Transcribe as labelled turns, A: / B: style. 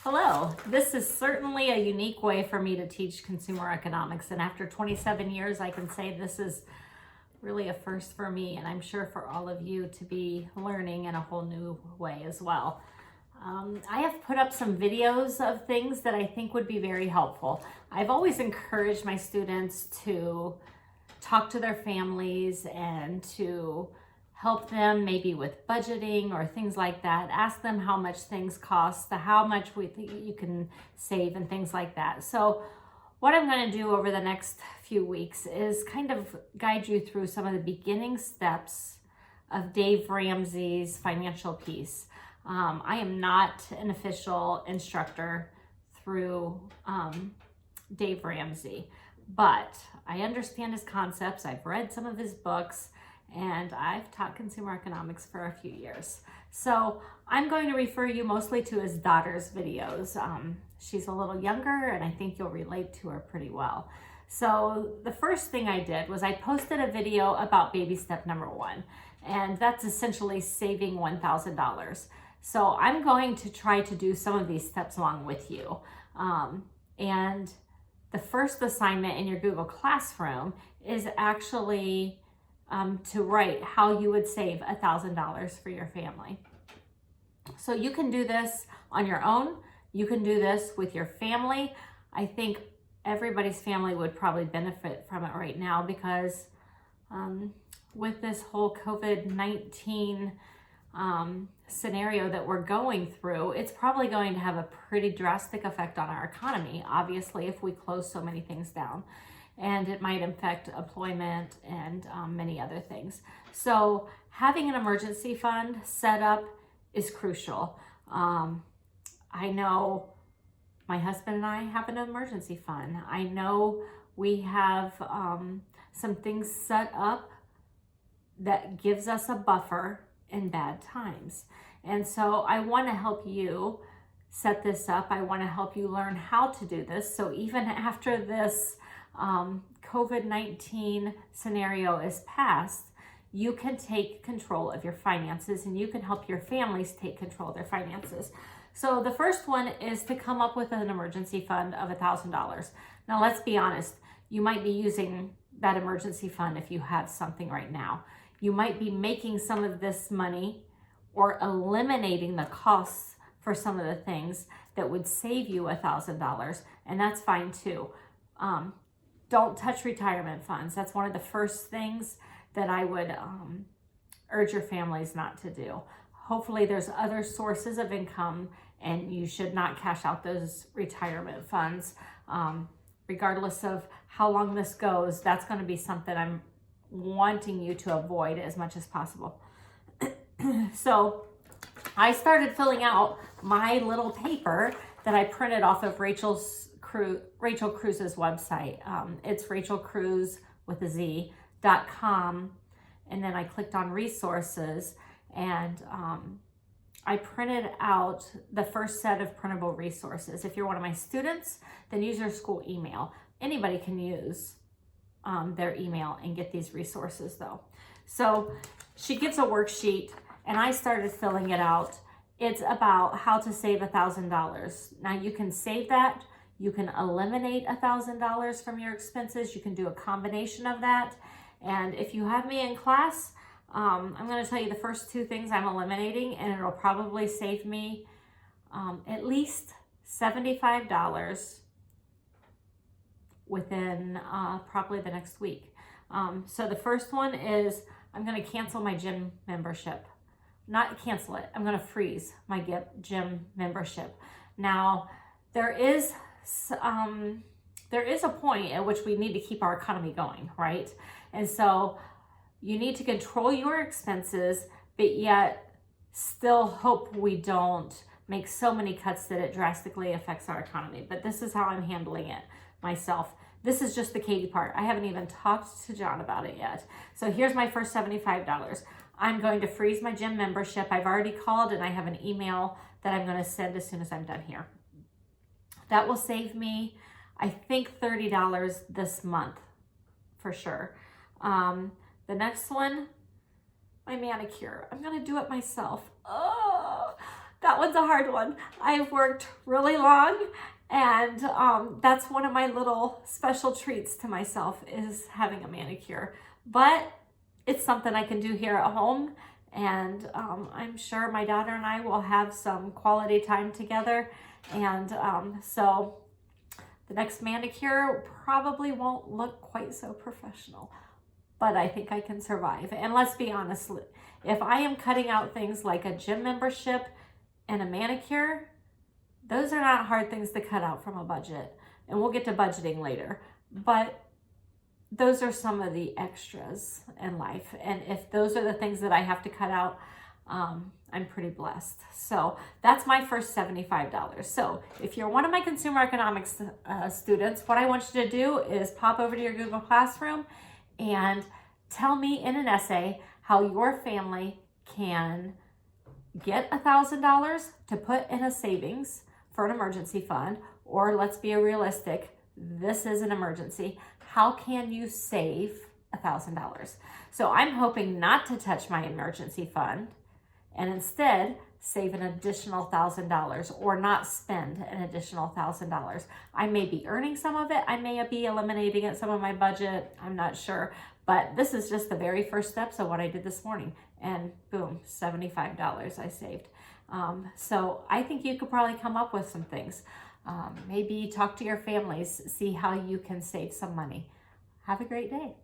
A: Hello, this is certainly a unique way for me to teach consumer economics, and after 27 years I can say this is really a first for me, and I'm sure for all of you to be learning in a whole new way as well. I have put up some videos of things that I think would be very helpful. I've always encouraged my students to talk to their families and to help them maybe with budgeting or things like that. Ask them how much things cost, how much you can save and things like that. So what I'm going to do over the next few weeks is kind of guide you through some of the beginning steps of Dave Ramsey's Financial Peace. I am not an official instructor through Dave Ramsey, but I understand his concepts. I've read some of his books, and I've taught consumer economics for a few years. So I'm going to refer you mostly to his daughter's videos. She's a little younger, and I think you'll relate to her pretty well. So the first thing I did was I posted a video about baby step number 1, and that's essentially saving $1,000. So I'm going to try to do some of these steps along with you. And the first assignment in your Google Classroom is actually to write how you would save $1,000 for your family. So you can do this on your own. You can do this with your family. I think everybody's family would probably benefit from it right now because with this whole COVID-19 scenario that we're going through, it's probably going to have a pretty drastic effect on our economy, obviously, if we close so many things down. And it might affect employment and many other things. So having an emergency fund set up is crucial. I know my husband and I have an emergency fund. I know we have some things set up that gives us a buffer in bad times. And so I want to help you set this up. I want to help you learn how to do this. So even after this COVID-19 scenario is passed, you can take control of your finances and you can help your families take control of their finances. So the first one is to come up with an emergency fund of $1,000. Now let's be honest, you might be using that emergency fund if you have something right now. You might be making some of this money or eliminating the costs for some of the things that would save you $1,000, and that's fine too. Don't touch retirement funds. That's one of the first things that I would urge your families not to do. Hopefully there's other sources of income and you should not cash out those retirement funds. Regardless of how long this goes, that's going to be something I'm wanting you to avoid as much as possible. So I started filling out my little paper that I printed off of Rachel Cruz's website. It's Rachel Cruz with a Z.com. And then I clicked on resources and I printed out the first set of printable resources. If you're one of my students, then use your school email. Anybody can use their email and get these resources though. So she gives a worksheet and I started filling it out. It's about how to save $1,000. Now you can save that. You can eliminate $1,000 from your expenses. You can do a combination of that. And if you have me in class, I'm going to tell you the first 2 things I'm eliminating, and it'll probably save me at least $75 within probably the next week. So the first one is I'm going to cancel my gym membership. Not cancel it. I'm going to freeze my gym membership. Now, there is a point at which we need to keep our economy going, right? And so you need to control your expenses, but yet still hope we don't make so many cuts that it drastically affects our economy. But this is how I'm handling it myself. This is just the Katie part. I haven't even talked to John about it yet. So here's my first $75. I'm going to freeze my gym membership. I've already called and I have an email that I'm going to send as soon as I'm done here. That will save me, I think, $30 this month for sure. The next one, my manicure. I'm going to do it myself. Oh, That one's a hard one. I've worked really long, and that's one of my little special treats to myself is having a manicure. But it's something I can do here at home, and I'm sure my daughter and I will have some quality time together. And so the next manicure probably won't look quite so professional, but I think I can survive. And let's be honest, if I am cutting out things like a gym membership and a manicure, those are not hard things to cut out from a budget. And we'll get to budgeting later. But those are some of the extras in life. And if those are the things that I have to cut out, I'm pretty blessed. So that's my first $75. So if you're one of my consumer economics students, what I want you to do is pop over to your Google Classroom and tell me in an essay how your family can get $1,000 to put in a savings for an emergency fund, or let's be realistic, this is an emergency. How can you save $1,000? So I'm hoping not to touch my emergency fund and instead save an additional $1,000 or not spend an additional $1,000. I may be earning some of it. I may be eliminating it, some of my budget. I'm not sure. But this is just the very first steps of what I did this morning. And boom, $75 I saved. So I think you could probably come up with some things. Maybe talk to your families, see how you can save some money. Have a great day.